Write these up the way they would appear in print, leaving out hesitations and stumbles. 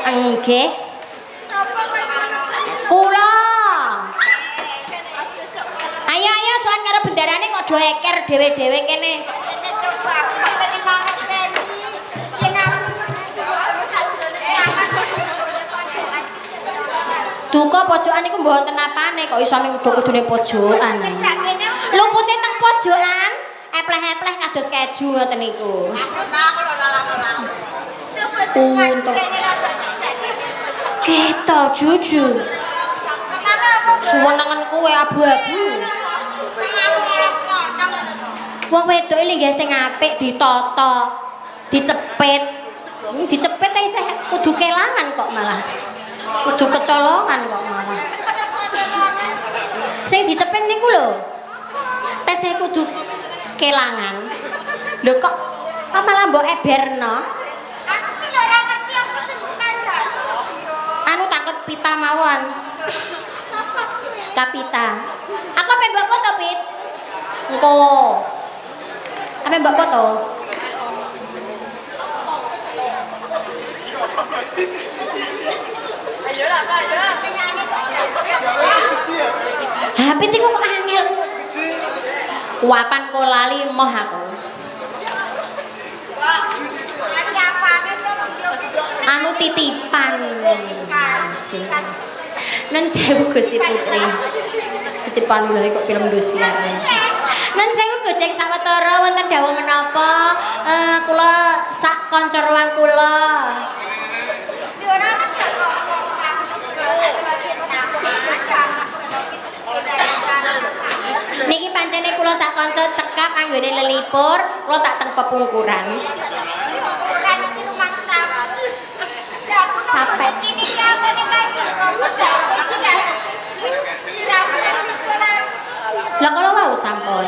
Nggih. Kula. Ayo sowan karo bendarane kok do eker dhewe-dhewe kene. Duka pojokan iku mboten apane kok iso ning kudune pojokan. Lupute teng pojokan, epleh-epleh kados keju ngoten niku. Untuk keto jujur. Suwenengen kowe abu-abu. Wong wedok iki nggih sing apik ditata, dicepit. Dicepit isih kudu kelangan kok malah. Kudu kecolongan kok malah. Sing dicepit niku lho. Tesih kudu kelangan. Lho kok malah mbok eberno? Aku ki ora ngerti apa sing kandhane. Anu takut pita mawon. Kapita. Aku apa mbok foto, Pit? Engko. Apa mbok foto? Ayo lah, ayo. Pit iku kok angel. Kuapan kok lali moh aku. Anu titipan. Nun sewu Gusti Putri. Titipan lho kok film dosiar. Nun sewu Gojek sawetara wonten dawuh menapa kula sak kanca ruang kula. Niki pancene kula sak kanca cekap anggone lelipur, kula tak teng pepungkuran. Capek. Lah kalau mau sampun.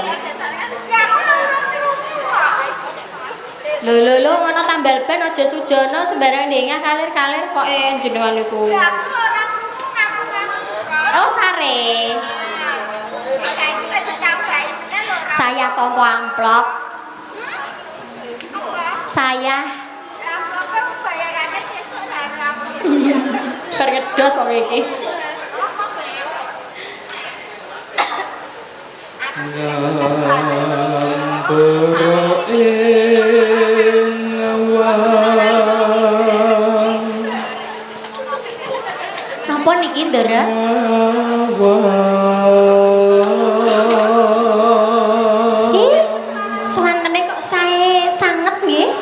Lho ngono tambal ban aja sujono sembarang ndengah kalir-kalir kok jenengan niku. Oh sare. Saya tompo amplop. Saya bergedos wong iki. Napa niki, Ndara? Swantene kok sae sanget nggih?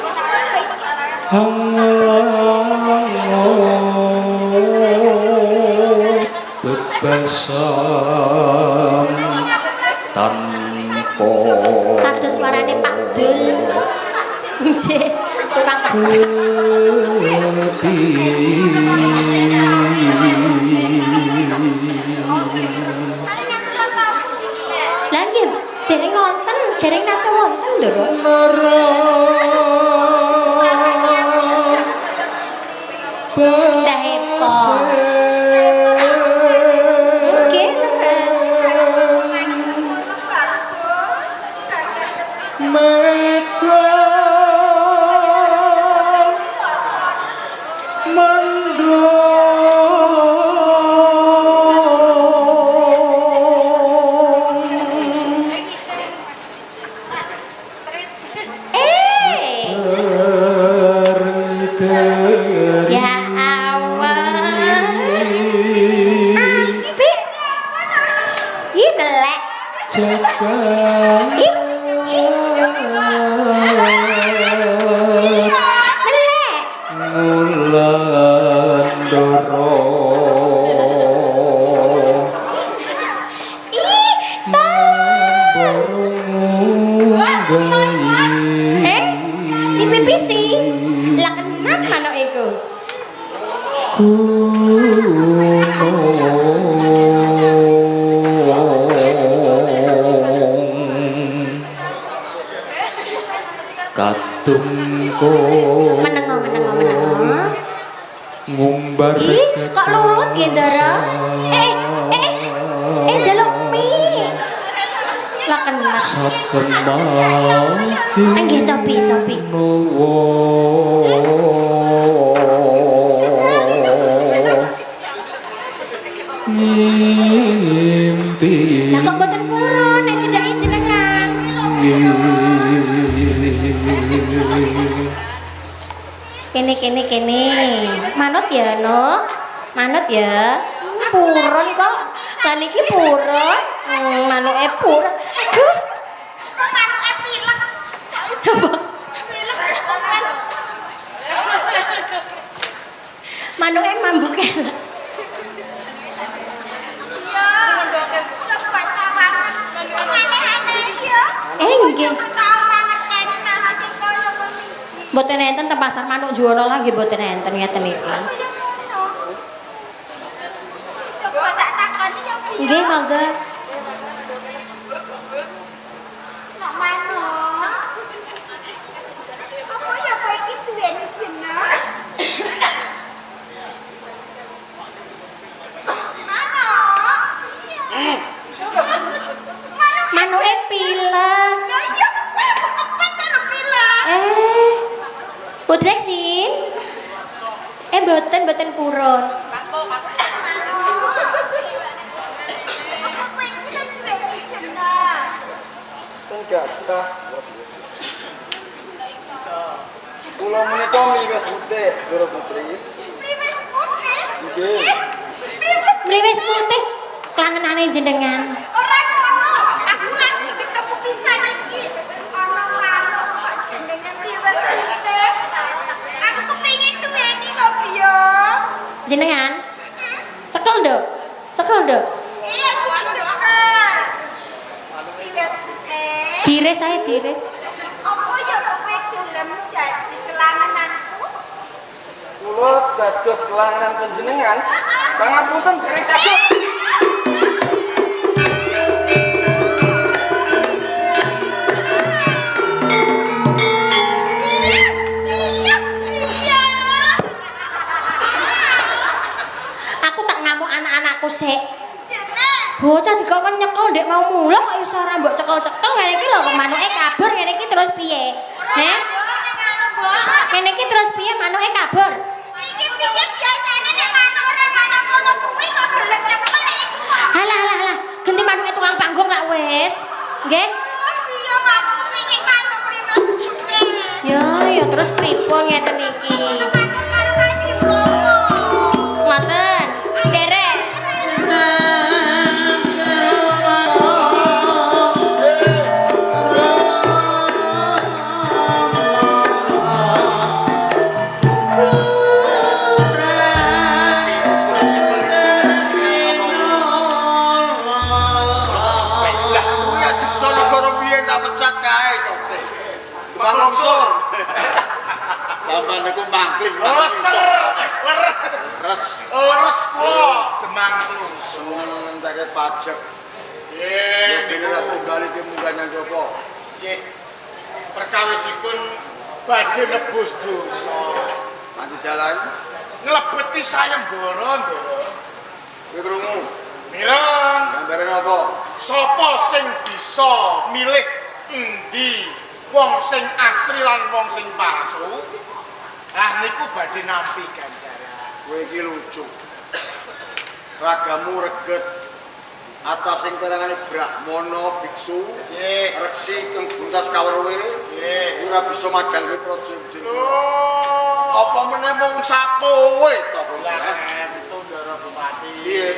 Bebasan tanpa kados suarane Pak Dul. Nggih, tukang kebak. Lah nggih, dereng wonten, dereng nate wonten lho. Dah hepo. ngumbar kok lulut ya Ndara? Jaluk mie lah kena nggih cobi Kene. Manut ya, no? Manut ya. Purun kok. Lah niki purun. Manuke purun. Aduh. Kok manuke pilek. Manuke mambuke. Coba sama aneh-aneh ya. Nggih. Tau mangerteni nang sing kaya ngono iki. Mboten enten teng pasar manuk juwana lagi mboten enten ngeten iki. Kaya ngono. Coba tak takoni ya piye. Nggih, monggo. Nek manuk. Apa ya kowe iki duweni jeneng? Manuke pilek. Lah iya, kowe kok kepet karo pilek. Budreksin. Mboten purun. Apa kowe iki lek duweni jeneng? Enggak, kita. Kula menika miwes putih, Loro Putri. Priwes putih. Nggih. Priwes Mliwis putih klangenane jenengan. ora ngono. Aku lagi ketemu pisan iki. Ana manuk kok jenenge priwes putih. Aku kepengin duweni kok piye. Jenengan cekel, Nduk. Iya, cuma cekel. Priwes putih. Diris ae diris. Apa ya kowe gelem dadi kelangenanku? Kula dados kelangenan panjenengan. Pangapunten dereng saged. Iya. Aku tak ngamuk anak-anakku sik. Jene. Bocah dikon nyekel ndek mau mulo kok iso ora mbok cekel-cekel ngene iki lho manuke kabur ngene iki terus piye? Heh? Ngene iki terus piye manuke kabur? Iki piye biasane nek manuk ora manuk ngono kuwi kok gelem nyekel nek iku. Halah. Ganti manuke tukang panggung lak wis. Nggih? Iya aku kepengin manuk priwes putih. Ya terus pripun ngeten iki? Manuk karo kanjeng Rama. Ngoten. Derek. Sampeyan niku mangkling. Leres kula demang terus. Semono ngentekake pajak. Nggih, Dene ra tunggal iki munggah nyang jopo. nggih. Perkawisipun badhe nebus dosa. Mati dalan. Nglebeti sayembara, Ndara. Kowe krungu. Mireng, Gambare napa? sapa sing bisa milih endi wong sing asli lan wong sing palsu? Ah niku badhe nampi ganjaran. Kowe iki lucu. Ragamu reget atas sing perangane Brahmana biksu, Nggih. reksi kang buntas kaweruhe, Nggih. ora bisa madang kowe praja. Oh, Apa meneh mung sakowe to, Bos? lah itu Ndara Bupati. Piye?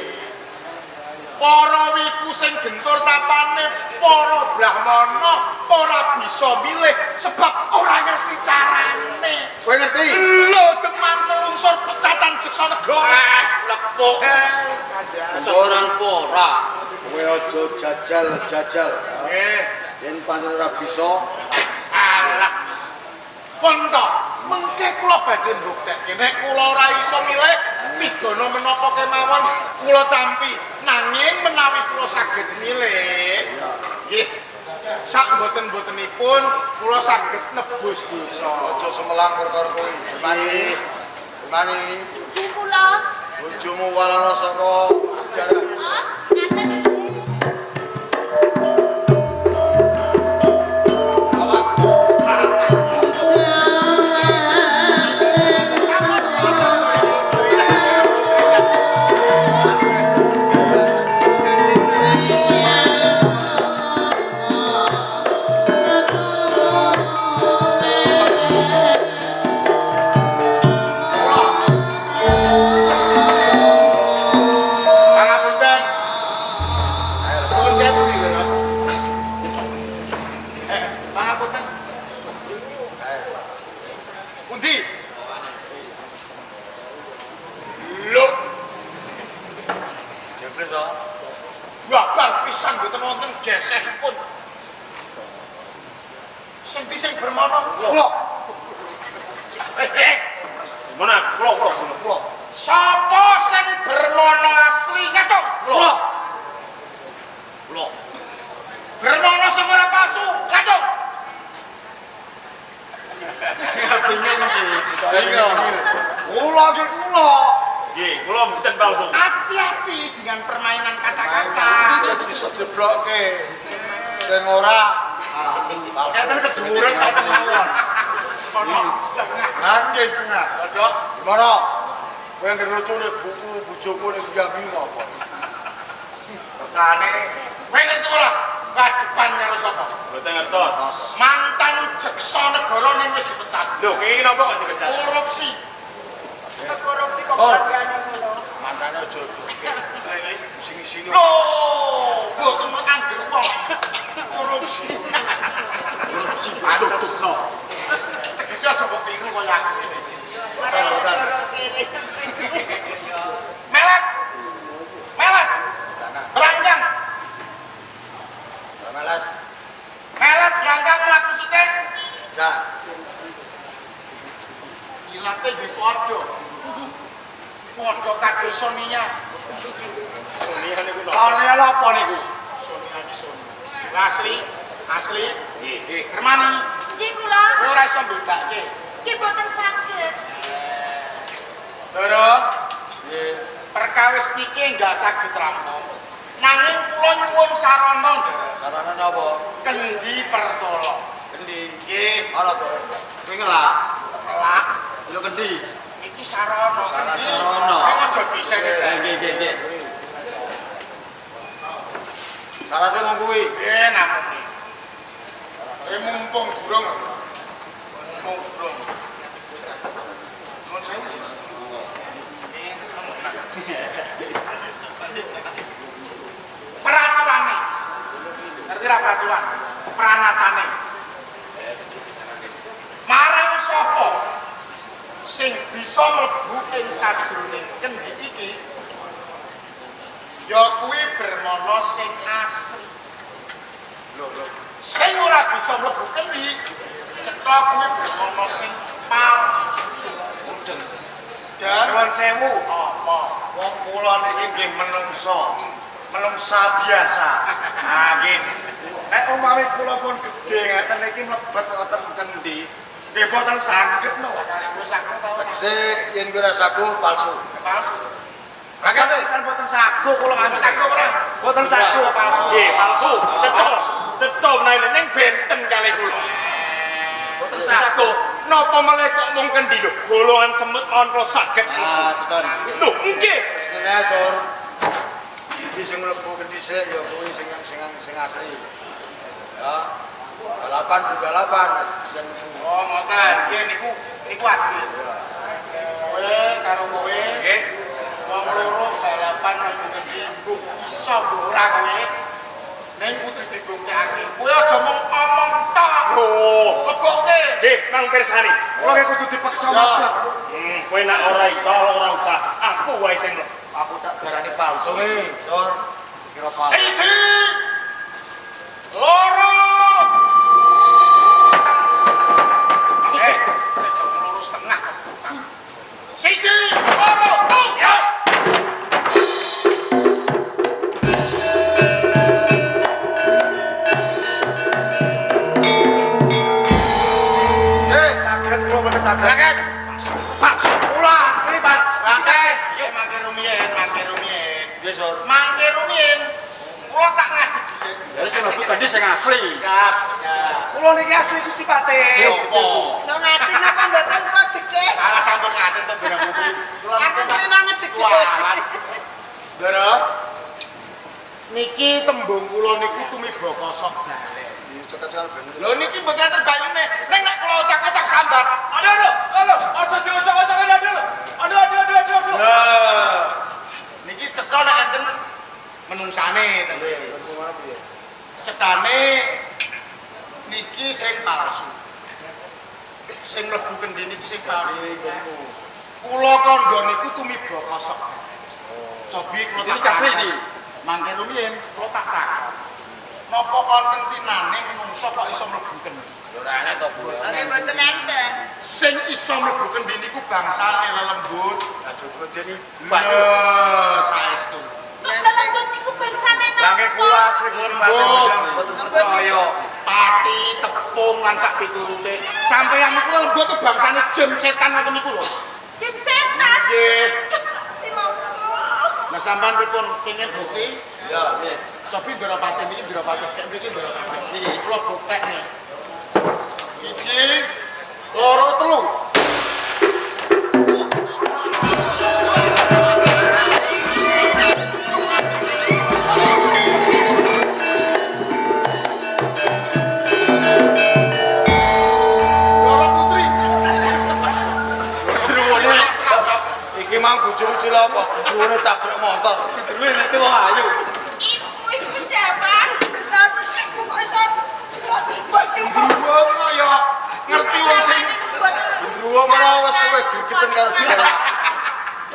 Para wiku sing gentur tapane para brahmana ora bisa milih sebab ora ngerti carane. Kowe ngerti? Lho demang unsur pecatan jeksa negara. Lepuk. Seorang pora. Kowe aja jajal. Nggih. Yen pancen ora bisa, Alah. Pun to, mengke kula badhe mbuktekke nek kula ora iso milih pidana menapa kemawon kula tampi. Nanging menawi kula saged milih, nggih. Sak mboten-mbotenipun kula saged nebus dosa. aja semelang perkara kowe. Mani, Ijin kula. bojomu walana saka ajaran. Ngaten. Awas. gesehipun. Sing bermono. Kula. Mana? Kula. Sapa sing bermono asli ngaco? Kula. Bermono sing ora palsu ngaco? Bingung iki. Kula ge kula. Nggih, kula mboten palsu. Hati-hati dengan permainan kata-kata. Disejeblokke. Sing ora palsu. Enten keduren kok mawon. Ono setengah. Nggih setengah. Waduh, Gimana? Kowe yang ngerucune buku bojoku ning Yami apa? Kersane kowe ngerti ora? Kadepan karo sapa? Mboten ngertos. Mantan jaksa negara ning wis dipecat. Lho, kene napa kok dipecat? Korupsi. Korupsi kok bagiane ngono. mantane jodoh. Sing-sing. Loh, mboten angger wong. Korupsi. Pantes. Tegese aja mbok tiru kaya aku ngene. Ora negara kene. Melet. Beranggang. Malah Melet beranggang mlaku sithik. ja. Ilate nggih padha. Padha kados Sonia. Sonia niku to. Soalnya lho apa niku? Sonia iki Sonia. Asli. Nggih. Hermani, Cik kula, kowe ora iso mbedakake. ki boten saged. Loro, Nggih. perkawis niki enggak saged rampung. Nanging kula nyuwun sarana, Ndara. Sarana napa? Kendi pertolong. Kendi. Nggih, Ana to. Kowe ngelak. kelak Yo kendi. iki sarana. Kendi. Sarana. Kowe aja bisa Nggih. Syaratnya mau kuwi. namun mumpung durung. Nuwun sewu. Peraturane. Ngerti ra peraturan? Pranatane. Marang sapa sing bisa mlebu ing sajroning kendi iki ya kuwi bermono sing asli. Sing ora bisa mlebu kendi cetha kuwi bermono sing palsu. Mudeng. Dan Nuwun sewu. apa? Wong kula niki nggih menungsa biasa. Ah nggih. Nek umpami kula pun gedhe ngeten iki mlebet wonten kendi, nggih boten saged no. Wis aku tau. Sik yen kira saku palsu. Palsu. Makane pisan boten saku kula ngambil Saku ora? Boten saku. Palsu. Nggih, palsu. Cetha menawi ning benten kali kula. Boten Saku, napa meneh kok mung kendi lho? Golongan semut mawon saged. Ah, tenan. Lho, nggih. Wis ngene Sur. Iki sing mlebu kendi sik ya kuwi sing asli. Ya. Balapan. Sing Oh, ngoten. Nggih niku asli. Kowe karo kowe nggih. wong loro balapan mlebu kendi mbok iso mbok ora kowe. Ning kudu dibuktekake. Kowe aja mung omong tok. Oh, Lebokke. nggih, nang pirsani. Kula ki kudu dipaksa Ya. mabak. Kowe nek ora iso ora usah. Aku wae sing mlebu. Aku tak darani palsu nih, Sur. Kira palsu. Siji. Loro. Sik loro setengah. Siji, loro, ya. Saged kula boten saged. Raket. Pak, Kula asli, Pak. Raket. Mangke rumiyin. Nggih, Sur. Mangke rumiyin. Kula tak ngadeg dhisik. Dari sing mlebu tadi sing asli. Siap. Kula niki asli Gusti Patih. Sopo? Iso ngati napa mboten kula dike? Alah sampun ngaten to barang kuwi. Aku memang ngedek. Ndara. Niki tembung kula niku tumiba kosok galen. Cekel-cekel bener. Lho niki mboten terbayune. Nek kula ocak-ocak sambat. aduh, aja diocok-ocok aduh. Aduh. Lah. Niki cetha nek enten menungsane to. Nggih, tentu mana piye? Cetane niki sing palsu. Sing mlebu kendi niki sing palsu. Nggih, Kula kandha niku tumiba kosok. Cobi kula Ini asli iki. Mangke rumiyin kula tak takon. Napa konten tinane menungso kok iso mlebu kendi? Ora enak to, Bu. Oke, mboten enten. Sing iso mlebu kendi niku bangsane lelembut. Lah jodoh dene Lho, saestu. Lelembut niku bangsane Lah nggih kula asli Gusti Patih mboten percaya. Pati, tepung lan sak piturute. Sampeyan niku lelembut tuh bangsane jin setan ngoten niku lho. jin setan. Nggih. Cimongko. Lah sampean pripun pengin bukti? Ya, nggih. Cobi Ndorapati niki Ndorapati kek mriki Ndorapati. Niki kula buktekne. 1 2 3. Iki mang bojoku cilok kok dhuwure tabrak motor. Dhuwure nek wong ayu. Ibu pejabat. Lah ibu kok iso ribut ibu. Wong kaya ngerti wong sing Dhuwur ora wis suwe gregeten karo dia.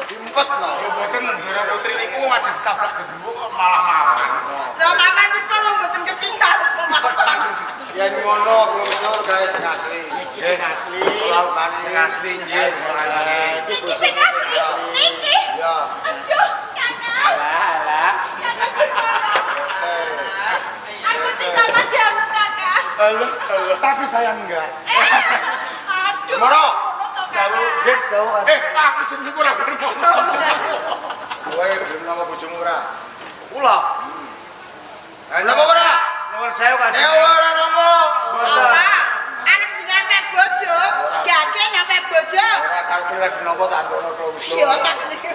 Simpet no. ya mboten Ndara Putri niku wajib tabrak gendruwo kok malah mapan. Lah maman pun mboten ketinggal kok maman. Yen ngono klungsur gawe sing asli. Iki sing asli. Laukane sing asli nggih. Iki sing asli. Niki. Ya. Aduh, Kakak. Lah. Aku cinta padamu, Kakak. Tapi saya enggak. Aduh. Mono. Kalau Dik kau. Aku jenenge ora bener. Kowe gelem nang bojomu ora? Kula. Napa ora? Nuwun sewu kan. Ya ora napa. Apa? Anak jenengan mek bojo, gage nyampe bojo. Ora kalkul lagi napa tak antono klungsur. Iya tas niki.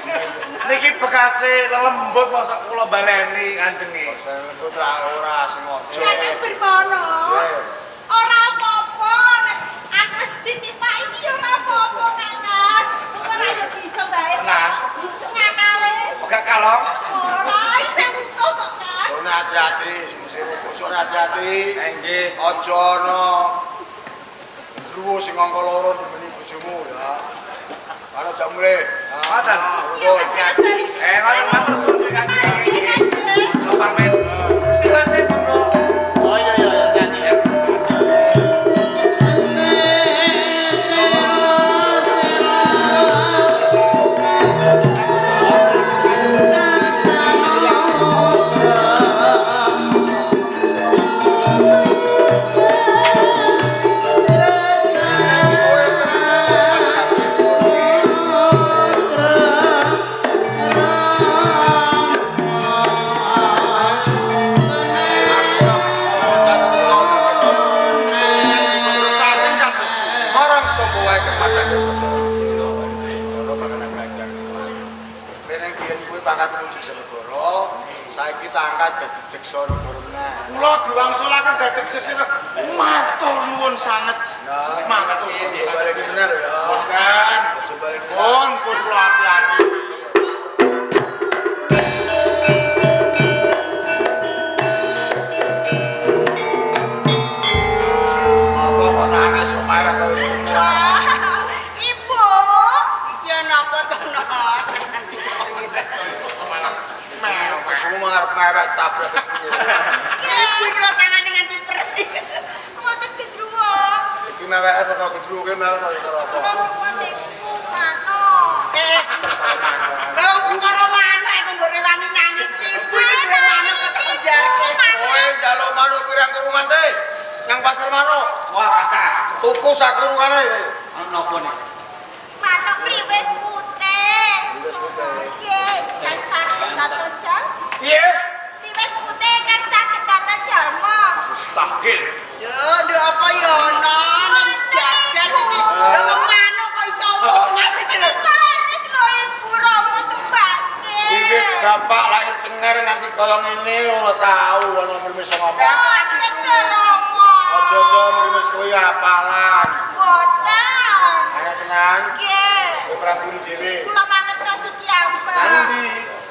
Niki bekase lelembut mosok kula baleni kancenge. Lelembut ora sengaja. Kakak bermono. Nggih. Ora apa-apa. Nek aku wis ditipak iki ya ora apa-apa, Kakak. Ora yo bisa bae. Tenang. Ngakale. Gak kalong. Ora iso kok, Kak. Sone hati-hati, mesti rukuk sone hati-hati. Nggih. Aja ana ndruwo sing angka loro nemeni bojomu ya. Ana jam mulai. Ngoten. Ngoten matur suwun Kanjeng. Sopan men. Gusti Patih monggo. Oh iya ganti ya. Marang sapa wae kepada Ora panganan ganjar. Rene biyen kuwi pangkat ujug Senegara, saiki tak angkat dadi Jeksa Negara. Kula diwangsulaken dadi sisir matur nuwun sanget. Ya, Matur nuwun iki sanget. baleni bener ya. Kan, Aja baleni. pun kula hati-hati. Apa kok nangis kok marah to iki? Ibu, iki ana apa to, Nok? Aku ngarep mewek tabrak. Ibu iki lho tangane nganti perih. Ngoten gendruwo. Iki mewek apa kok gedru ki mewek karo apa? Kula nuwun niku mano. Lah perkara manuk iku mbok rewangi nangis ibu iki duwe manuk kok kejarke. Kowe njaluk manuk pirang kurungan teh? Nang pasar manuk. Wah, kata. Tuku sak kurungane. Napa nih? Manuk liwes putih. Wis putih. Nggih, kang saged taton jal. Piye? Liwes putih kang saged taton jalma. Mustahil. Yo, ndek apa ya ana ning jagat iki. Lah wong manuk kok iso omongan iki lho. Wis lho ibu Rama tumbaske. Iki bapak lahir cenger nganti kaya ngene ora tau ana mrimis ngomong. Aja-aja mrimis kuwi apalan. Boten. Arek tenan. Nggih. Kowe praburi dhewe. Kula mangertos Setiamba. Nanti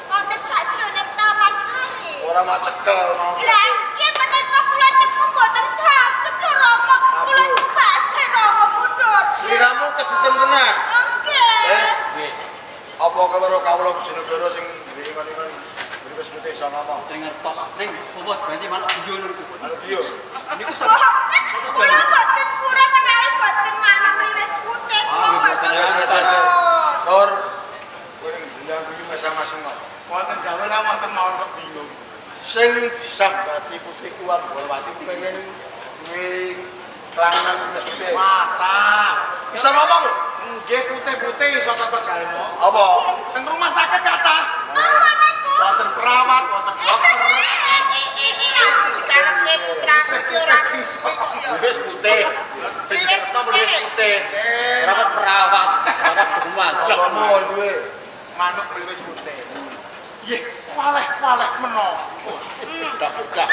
Wonten sajroning Taman Sari. ora mak cekel mau. Lah, nggih menika kula cepet boten saged lho Rama. Kula tumbaske Rama pundhut. Sliramu kesesem tenan. Nggih. Apa karo kawula Bojonegoro sing duwe ngono-ngono Wis putih iso ngomong. Ngertos ning apa ganti manuk bio niku. Manuk bio. Niku Kula mboten pura menawi boten manuk mliwis putih. Kula mboten. Sor. Kowe ning bilang kuwi masang-masang kok. Wonten gawe lah wonten mawon kok bingung. Sing disambati putih kuwi Bolwati pengen duwe kelangan wis putih. Mata. Bisa ngomong lho. Nggih putih-putih iso tata jalmo. Apa? Teng rumah sakit kathah. Napa niku? Wonten perawat, wonten dokter. Sing dikarepke putraku ki ora Wis putih. Sing kerto wis putih. Perawat perawat rumah. Apa duwe? Manuk mliwis putih. Nggih, waleh-waleh menapa. Sudah.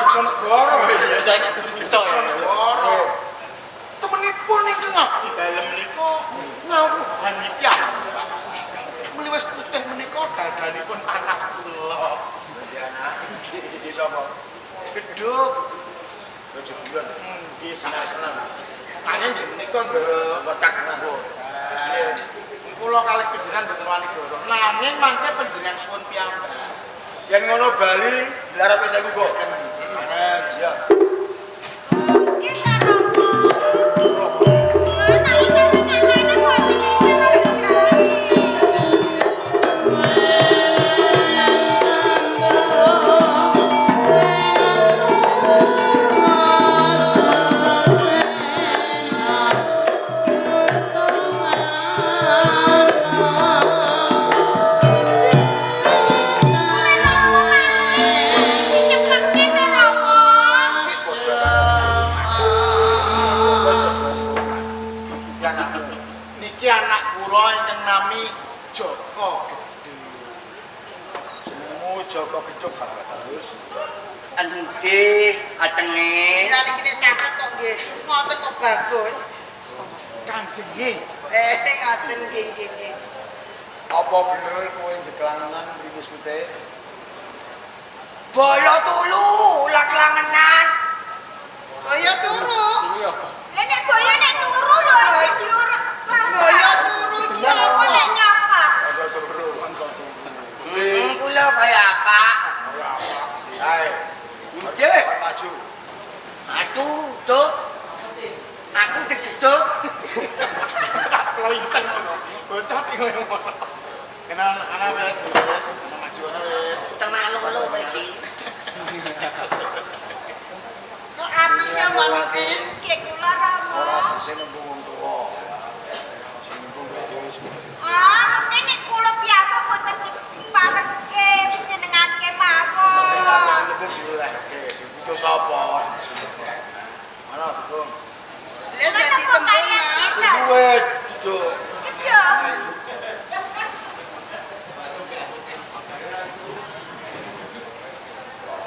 Jeksa negara. Ya saiki dicocok. Jeksa negara. Temenipun ingkang ngabdi dalem menika ngawuh hanipyan. Mliwis putih menika dadanipun anak kula. Dadi anak iki sapa? Gedhuk. Bojo bulan. Nggih seneng. Nanging nggih menika wetak nganggo. Nggih. Kula kalih panjenengan boten wani goro. Nanging mangke panjenengan suwun piyambak. Yen ngono Bali dilarepe saya kok. Iya. Kita romo. Mana iki sing ngene boten Niki anak kula ingkang nami Joko Gedhe. Jenengmu Joko Gedhuk sampe terus. Endi atenge? Ora niki nek caket kok nggih. Ngoten kok bagus. Kanjenge. Ngoten nggih. Apa bener kowe dikelangenan mriwis putih? Boyo tulu ulah kelangenan. Kaya turu. nek boyo nek turu lho iki diurek. Kaya turu iki Apa nek nyokot? Kanca turu, kanca turu. Kula kaya apa? Ae. Nggih. Maju. Aku tuh. Aku digedhuk. Lointeng. Bocah iki koyo ngono. Kenal anak wis, maju ana wis. Tenang lho iki. kok apinya manuke. Nggih kula romo. Ora sese nembung wong tuwa. Sing nembung dhewe wis. Mungkin nek kula piyambak boten dipareke jenengan kemawon. Mesti sing nembung diolehke. Sing butuh sapa? Mana Bung? Les dadi tembung Mas. Sing duwe Gedhuk. Gedhuk.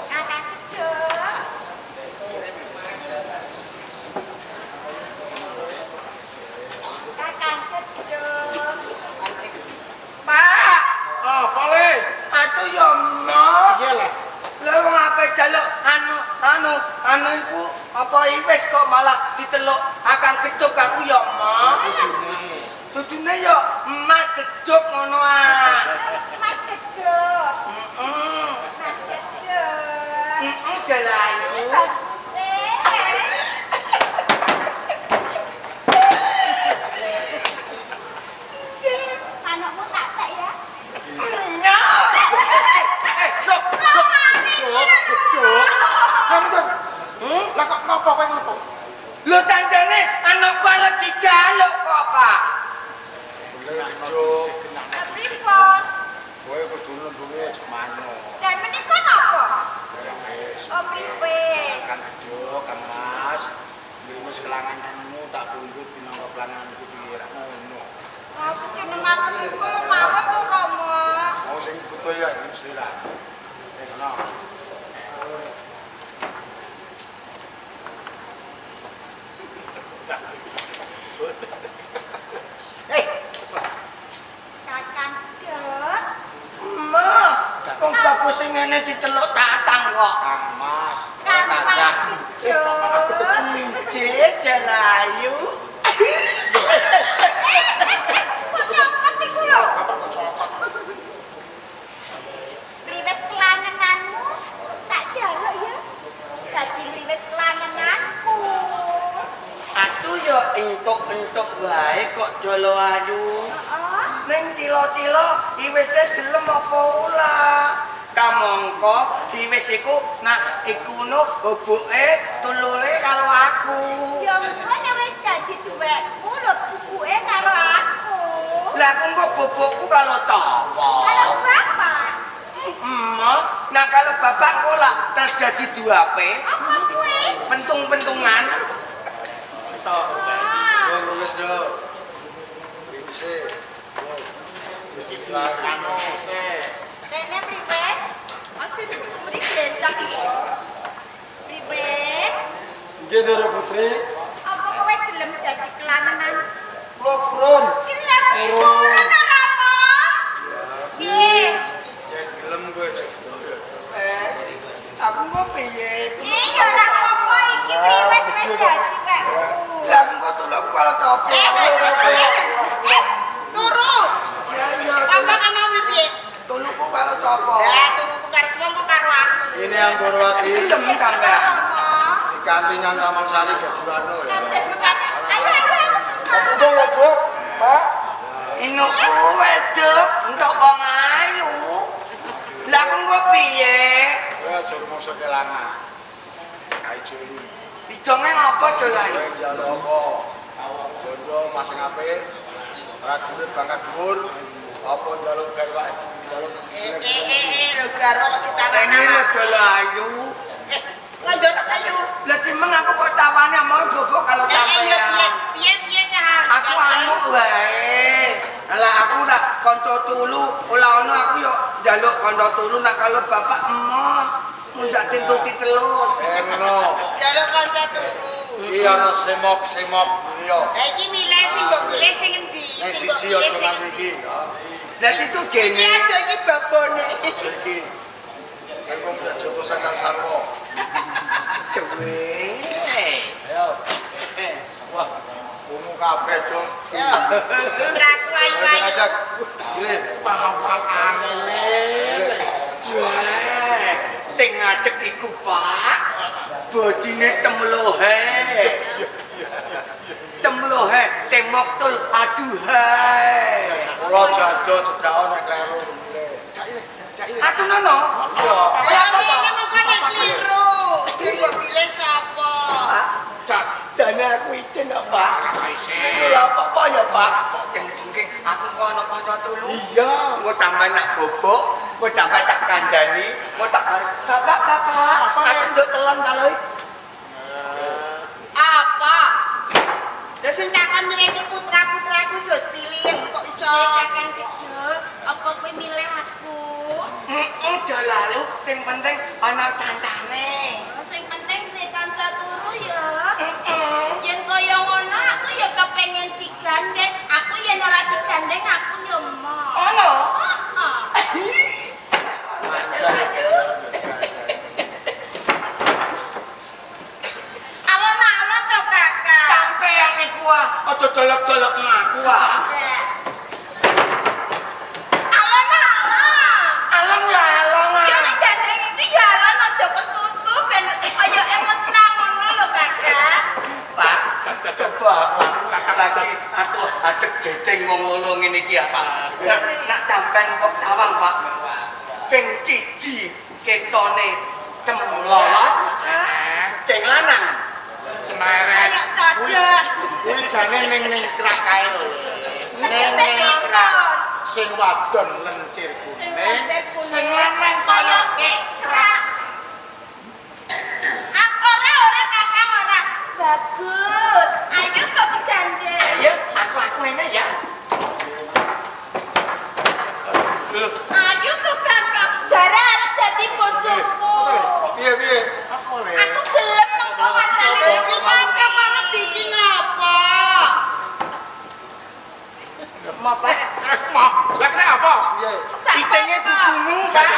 Anak gedhuk. Kakang gedhuk. Pak, Apa le? aku yo mo. Iya lah. Lha wong ape delok anu iku apa wis kok malah diteluk akan gedhuk aku yo mo. Dudune yo emas gedhuk ngono ah. Mas gedhuk. Heeh. Mas gedhuk. Heeh jelayu. Manukmu tak tak ya. Nya. Gedhuk. Kamu kan? Lah kok ngopo kowe ngopo? Lho tandane anakku arep dijaluk kok, Pak. Gedhuk. Pripun? Kowe kudu nembunge jemano. Dan menika napa? Ya wis. Oh priwis. Kan Gedhuk, kan Mas. Wis kelangananmu tak pundhut minangka pelangananku piye ra ngono. Aku jenengan menika mawon to Rama. Mau sing butuh ya mesti ra. Kena. Kakang gedhuk. Ma, kok bagus sing ngene diteluk tatang kok. Kang Mas. Kakang gedhuk. Injih jelayu. Kok nyopot iku lho? Priwis tilo iwise gelem apa ora? Kamangka iwis iku nak iku no boboke tulule karo aku. Ya ngono wis dadi duwekmu lho bubuke karo aku. Lah aku kok bobokku kalau tapa? Kalau bapak, Nah kalau bapak kolak terjadi 2P, apa kuwi? pentung-pentungan. Ah, Wis do. Wis. Anu se. rene priwe? Aja muri glendak iki. Priwe? Nggih Ndara Putri, Apa kowe gelem dadi kelangenan? kula purun. Gelem purun ora apa? Nggih. Yen gelem kowe jeblo ya. Aku kok piye? Iya ora apa iki priwe wis dadi wekku. Lah aku kok tulungku kalau tapa? Turu. Ya Apa kamu piye? tulungku kalau tapa? Ya turuku karo semongko karo aku. Ini Anggorwati Gelem tambah. di kantingan Taman Sari Gajuwano ya. Wis mekat. Ayo ayo. Udah ya, Dok. Pak. Inuku wedok entuk wong ayu. Lah aku kok piye? Kowe aja rumangsa kelangan. Kae jeli. Didonge apa dolan? Kowe njaluk apa? Jondo masing apik. Prajurit pangkat dhuwur. Apa njaluk gawe njaluk Lho garo kok Ini ditawar-tawar. wedok ayu. Nganjono kayu. Lah timeng aku kok tawane mau bobok kalau Iya sampean. piye cah. Aku anu wae. Lah aku nak kanca tulu, ora ono aku yo njaluk kanca tulu nak kalau bapak emoh mundak tintuti telur. Eno. Jaluk kanca turu. Iki ana semok-semok liya. Iki milih sing mbok milih sing endi? Nek Sing mbok siji milih aja sing nang endi? iki, ya. Lah itu Iki gene. aja iki babone. Iki. Aku mbok joto Sangkar Sarwo. Dewe. Ayo. Wah, ungu kabeh, Dong. Ya. Putraku Ayo ayu-ayu. ngajak. Pilih. Pawang-pawangane le. Wah, teng ngadeg iku, Pak. Bodine temlohe. Temlohe temok tul aduhai. Kula jado cedhak nek kleru milih. Atu nono. Iya. Ya ngene mengkone kliru. Sing mbok milih sapa? Cas. Dane aku iki ndak, Pak. Iki lha apa ya, Pak? Dengking aku kok ana kanca tulu. Iya. Engko tambah nak bobok, engko tambah tak kandhani, engko tak bapak. Aku nduk telon kalau Apa? Lah sing takon milih putra-putraku yo pilihan kok iso. Kakang Gedut, apa kowe milih aku? udah lalu, yang penting ana tantane. Sing penting nek kanca turu ya. Yen kaya ngono aku ya kepengin digandeng. Aku yen ora digandeng aku ya mau. Ono. Alon-alon to kakak. Sampeyan iku aja dolok-dolok aku ah. Alon-alon. Alang ya alang ah. Ya nek gandeng iki ya alon aja kesusu ben kaya emesna ngono lho kakak. Pas, coba apa lagi atuh adek deteng wong loro ngene iki apa. Nak sampean kok tawang, Pak. Ping 1 ketone cemlolot. Ceng lanang. Cemeret. Kayak codot. Kuwi jane ning ningkrak kae lho. Ning Tegese ningkrak. pimpon. Sing wadon lencir kuning, sing lanang kaya kaya kekrak. Ora kakak ora. Bagus. Ayo kok digandeng. Ayo, aku ini ya. Ayo tuh kakak. Jare arep dadi bojoku. Piye? apa le? Aku gelem mengko wacane iki kakak banget iki ngapa? Mapa? Mah, lah kenapa? Piye? Itenge bubungu, Pak.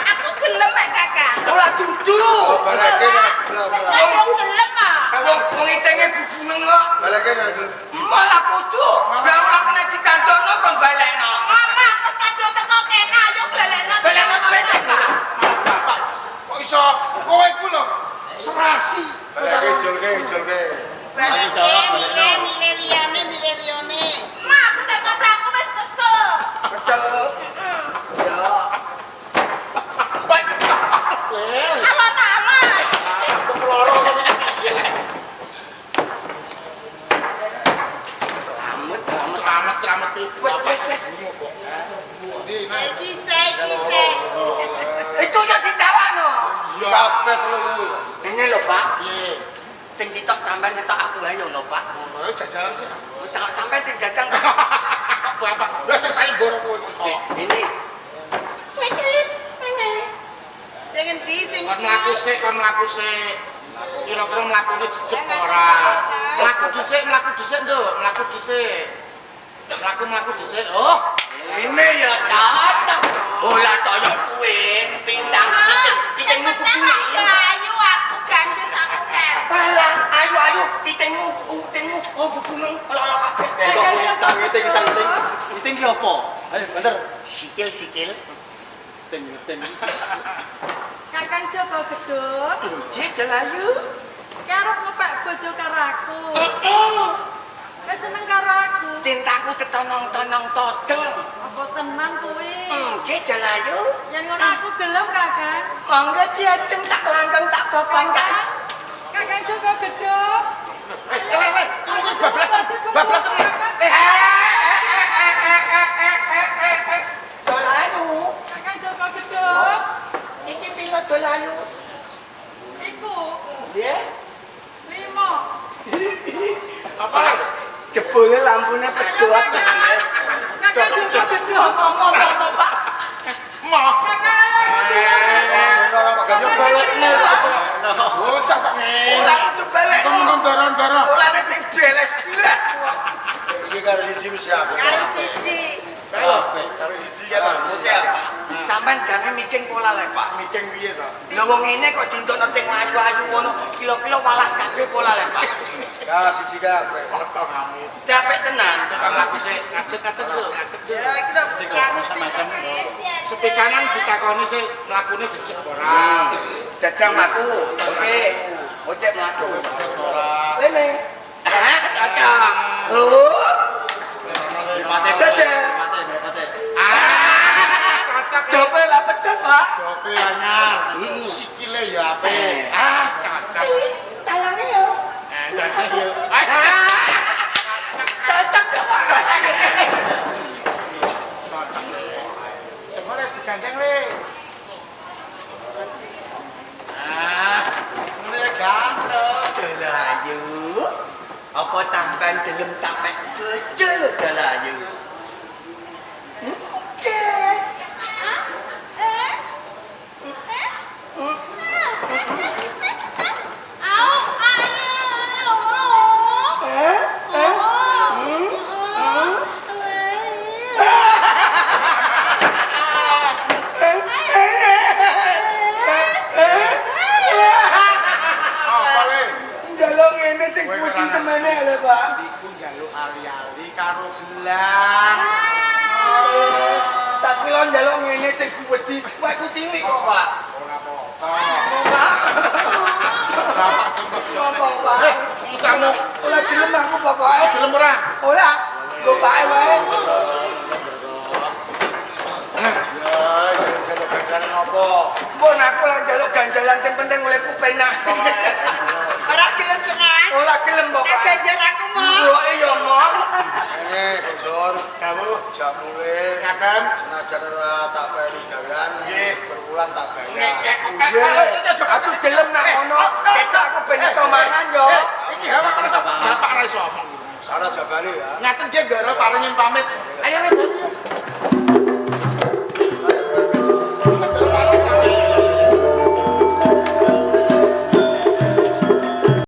Aku gelem mek kakak. Ora dudu. Oh, balake nek bla-bla. Aku gelem ah. Wong itenge bubungu kok. Balake nek Malah kudu. Lah ora kena ditandono kon balekno. Mama terus kadung teko kene ayo balekno. Balekno betek, Pak. Bapak, kok iso kowe iku lho serasi. balake ijolke. Milih liyane. Ma, aku nek aku wis kesel. Betul iki. Itu yang ditawano. Iya. Kabeh telu kuwi. Ini lho, Pak. Piye? Ting ditok tambahan nyetok aku ayo lho, Pak. Oh, jajaran sih. Sampai ting jajang. Bapak, lah sing saya borong kowe iku sok. Ini. Sing endi sing Kon iki? mlaku sik. Kira-kira mlakune jejeg ora. Mlaku dhisik, Nduk, mlaku dhisik. Mlaku dhisik. Oh, Ini ya cocok. Bola toyok kuwi pintang titikmu kuwi. Ayo aku gandes aku kan. Balang ayo titikmu bubunung olok-olok kabeh. Ngiting ki apa? Ayo bener. Sikil. Ngiting. Kakang Joko Gedhuk, Injih Delayu. karep ngepek bojo karo aku. Wis seneng karo aku. Cintaku ketonong-tonong todeng. Apa tenan kuwi? Nggih Delayu. Yen ngono aku gelem, Kakang. Monggo diajeng tak langgeng tak bopong tak. Kakang Joko Gedhuk. bablas nih. Dolayu. Kakang Joko Gedhuk. Iki pila Dolayu? Iku Nggih. 5. Apa? Jebule lampune pedhot. Kakang Joko Gedhuk. Ngomong Pak. Mau. Kakang Yo balekne iso. Bocah kok ngene. Ora kudu balik. Ngomong dara-dara. Olane ting beles blas kok. Iki karo siji wis siap. Karo siji. Karo siji kan. Oke, Pak. Sampeyan jangan meeting pola le, Pak. Meeting piye to? Lha wong ngene kok dintokno ting ayu-ayu ngono, kilo-kilo walas kabeh pola le, Pak. Ka siji kabeh. Foto kamu. Capek tenan. Kan aku sik ngadeg-ngadeg lho, ngadeg. Ya iki lho putraku sing siji. Sepisanan ditakoni sik mlakune jejeg ora. Jajang maku. Oke. Ojek mlaku. Ora. Lene. Kakak. Oh. Jajang. Cocok. Coba lah pedet, Pak. Dope anyar. Sikile ya apik. Cocok. Talange yo. Saya yo. Cocok ya, Pak. Coba le digandeng le. Ngene ganteng. Delayu. Apa tampan delem tak mek bojo Delayu? Oke. Apa le? Njaluk ngene sing kuwi temene lho, Pak. Iku njaluk ali-ali karo gelang. Tapi lo njaluk ngene sing kuwedi, Pak ku tilik kok, Pak. Ora apa-apa. Pak. Bapak kerja. Apa, Pak? Wong samu Ora gelem aku pokoke. gelem ora? Ora. Go pake wae. Ya, jaluk ganjalan apa? Pun aku lah njaluk ganjalan sing penting uripku penak. Ora gelem tenan. Ora gelem pokoke. Ganjar aku mau. Mboke yo mong. Ini Bosor, Dawuh. jam mulai. Ngaten. Senajan ora tak bayar gawean, Nggih. berbulan tak bayar. Nggih. Aku gelem nak ono, ketok aku ben iso mangan yo. Iki bapak ora iso omong. Salah jabari ya. Ngaten nggih gara paringin pamit. Ayo le.